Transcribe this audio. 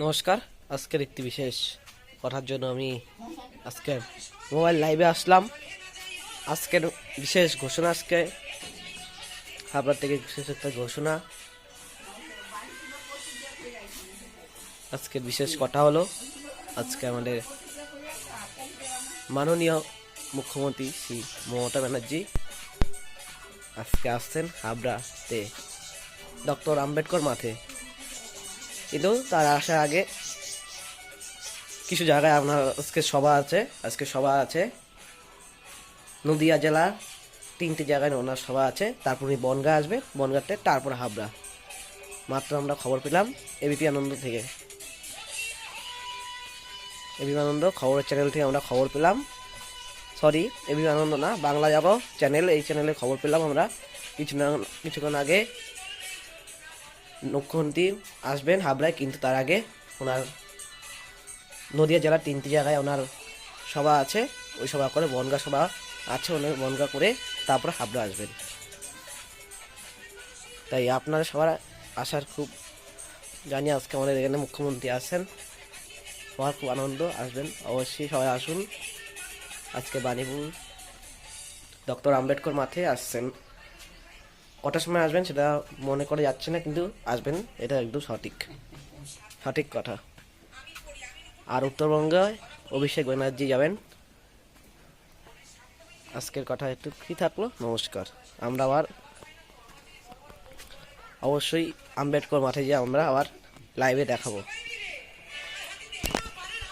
নমস্কার। আজকের একটি বিশেষ কথার জন্য আমি আজকের মোবাইল লাইভে আসলাম। আজকের বিশেষ ঘোষণা, আজকে আপনার থেকে বিশেষ একটা ঘোষণা। আজকের বিশেষ কথা হলো, আজকে আমাদের মাননীয় মুখ্যমন্ত্রী শ্রী মমতা ব্যানার্জি আজকে আসছেন হাবড়াতে ডক্টর আম্বেদকর মাঠে। কিন্তু তার আসার আগে কিছু জায়গায় আপনার আজকে সভা আছে নদিয়া জেলার 3টি জায়গায় ওনার সভা আছে। তারপর উনি বনগাঁ আসবে, বনগাঁতে তারপর হাবড়া। মাত্র আমরা খবর পেলাম এবিপি আনন্দ থেকে, এবিপি আনন্দ খবরের চ্যানেল থেকে আমরা খবর পেলাম। সরি, এবিপি আনন্দ না, বাংলা যাবো চ্যানেল, এই চ্যানেলে খবর পেলাম আমরা কিছুক্ষণ আগে মুখ্যমন্ত্রী আসবেন হাবড়ায়। কিন্তু তার আগে ওনার নদিয়া জেলার 3টি জায়গায় ওনার সভা আছে, ওই সভা করে বনগাঁ সভা আছে, ওনার বনগাঁ করে তারপর হাবড়া আসবেন। তাই আপনারা সবার আসার খুব জানি, আজকে আমাদের এখানে মুখ্যমন্ত্রী আসছেন, সবার খুব আনন্দ, আসবেন অবশ্যই, সবাই আসুন। আজকে বাণীপুর ডক্টর আম্বেদকর মাঠে আসছেন। কটার সময় আসবেন সেটা মনে করে যাচ্ছে না, কিন্তু আসবেন, এটা একদম সঠিক কথা। আর উত্তরবঙ্গে অভিষেক ব্যানার্জি যাবেন। আজকের কথা একটু কি থাকলো। নমস্কার। আমরা আবার অবশ্যই আম্বেদকর মাঠে গিয়ে আমরা আবার লাইভে দেখাবো।